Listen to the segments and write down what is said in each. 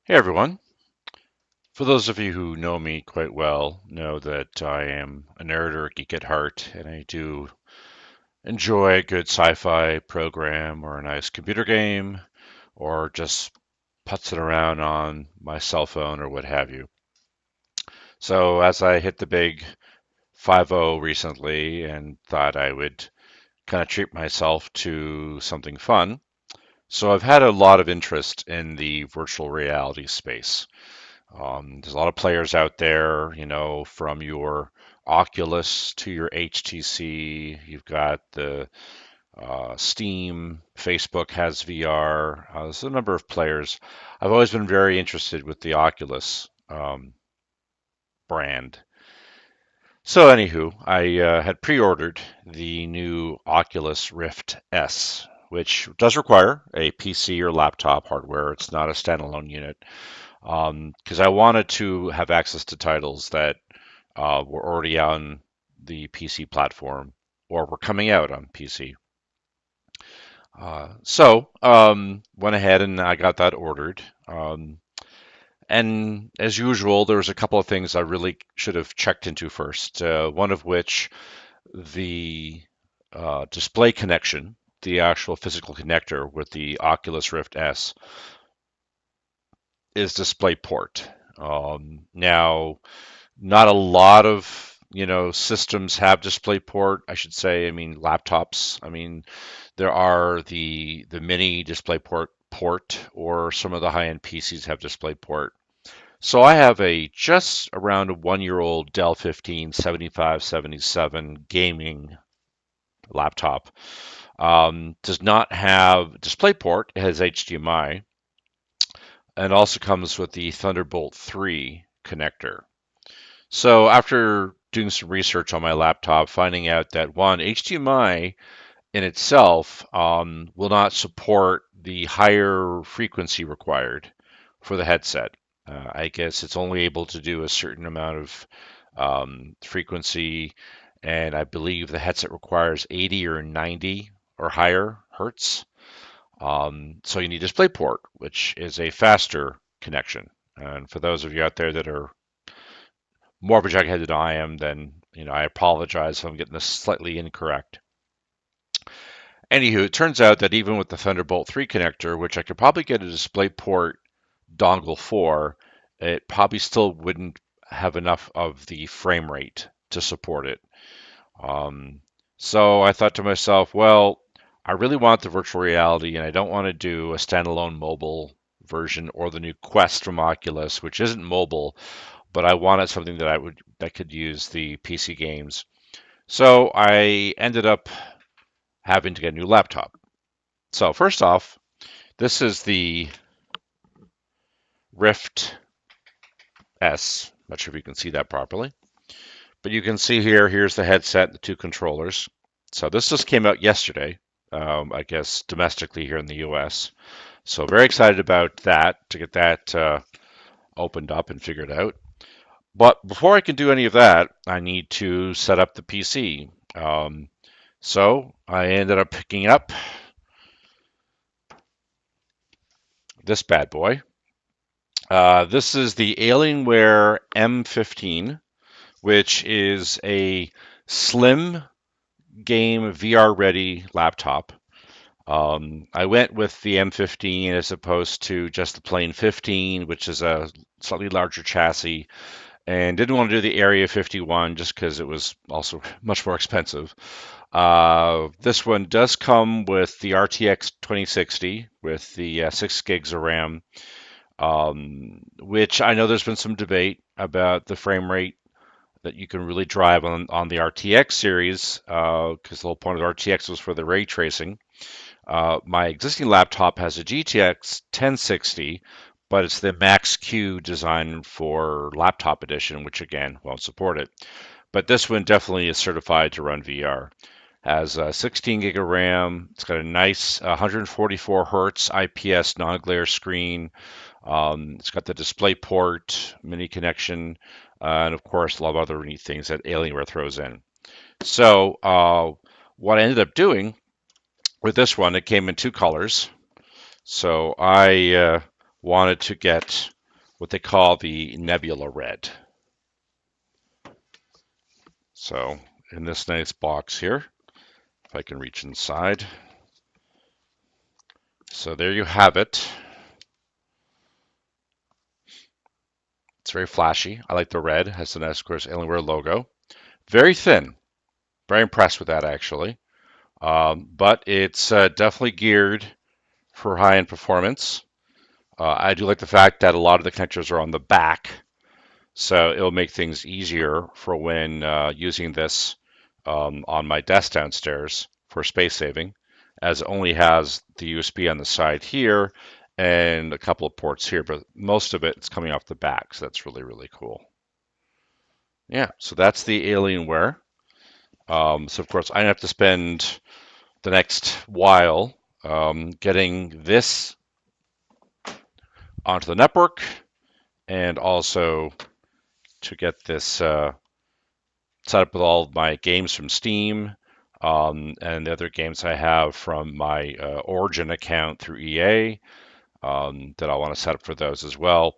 Hey everyone. For those of you who know me quite well, know that I am a nerd or a geek at heart, and I do enjoy a good sci-fi program or a nice computer game, or just putzing around on my cell phone or what have you. So as I hit the big 5-0 recently and thought I would kind of treat myself to something fun, so I've had a lot of interest in the virtual reality space. There's a lot of players out there, from your Oculus to your HTC. You've got the Steam, Facebook has VR. There's a number of players. I've always been very interested with the Oculus brand. So, anywho, I had pre-ordered the new Oculus Rift S, which does require a PC or laptop hardware. It's not a standalone unit. Because I wanted to have access to titles that were already on the PC platform or were coming out on PC. Went ahead and I got that ordered. And as usual, there was a couple of things I really should have checked into first. One of which the display connection, the actual physical connector with the Oculus Rift S, is DisplayPort. Now, not a lot of systems have DisplayPort. I should say. I mean, laptops. I mean, there are the mini DisplayPort port, or some of the high-end PCs have DisplayPort. So I have a just around a 1-year-old Dell 15 7577 gaming laptop. Does not have DisplayPort. It has HDMI, and also comes with the Thunderbolt 3 connector. So after doing some research on my laptop, finding out that one, HDMI in itself will not support the higher frequency required for the headset. I guess it's only able to do a certain amount of frequency, and I believe the headset requires 80 or 90 or higher hertz. So you need DisplayPort, which is a faster connection. And for those of you out there that are more of a jughead than I am, then I apologize if I'm getting this slightly incorrect. Anywho, it turns out that even with the Thunderbolt 3 connector, which I could probably get a DisplayPort dongle for, it probably still wouldn't have enough of the frame rate to support it. So I thought to myself, well, I really want the virtual reality, and I don't want to do a standalone mobile version or the new Quest from Oculus, which isn't mobile, but I wanted something that could use the PC games. So I ended up having to get a new laptop. So first off, this is the Rift S. Not sure if you can see that properly, but you can see here's the headset, the two controllers. So this just came out yesterday, I guess domestically here in the US. So very excited about that, to get that opened up and figured out. But before I can do any of that, I need to set up the PC. So I ended up picking up this bad boy. This is the Alienware M15, which is a slim game VR ready laptop. I went with the M15 as opposed to just the plain 15, which is a slightly larger chassis, and didn't want to do the Area 51 just because it was also much more expensive. This one does come with the RTX 2060 with the 6 gigs of RAM, which I know there's been some debate about the frame rate that you can really drive on the RTX series, because the whole point of the RTX was for the ray tracing. My existing laptop has a GTX 1060, but it's the Max Q design for laptop edition, which again won't support it. But this one definitely is certified to run VR. Has 16 gig of RAM. It's got a nice 144 hertz IPS non-glare screen. It's got the DisplayPort mini connection, and of course a lot of other neat things that Alienware throws in. So what I ended up doing with this one, it came in two colors. So I wanted to get what they call the Nebula Red. So in this nice box here, if I can reach inside. So there you have it. It's very flashy. I like the red. It has the nice, of course, Alienware logo. Very thin. Very impressed with that, actually. But it's definitely geared for high-end performance. I do like the fact that a lot of the connectors are on the back, so it'll make things easier for when using this on my desk downstairs for space saving, as it only has the USB on the side here and a couple of ports here, but most of it's coming off the back, so that's really, really cool. Yeah, so that's the Alienware. So of course I have to spend the next while getting this onto the network, and also to get this set up with all of my games from Steam, and the other games I have from my Origin account through EA that I want to set up for those as well.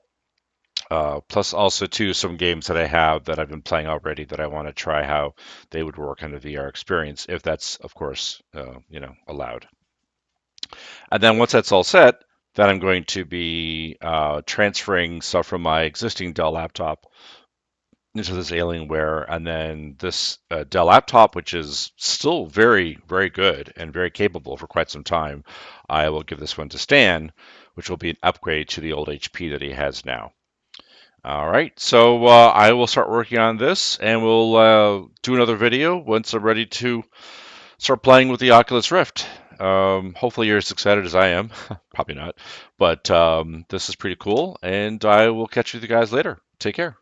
Plus also too some games that I have that I've been playing already that I want to try how they would work on the VR experience, if that's of course allowed. And then once that's all set, then I'm going to be transferring stuff from my existing Dell laptop into this Alienware, and then this Dell laptop, which is still very, very good and very capable for quite some time, I will give this one to Stan, which will be an upgrade to the old HP that he has now. All right, so I will start working on this, and we'll do another video once I'm ready to start playing with the Oculus Rift. Hopefully you're as excited as I am. Probably not, but this is pretty cool, and I will catch you guys later. Take care.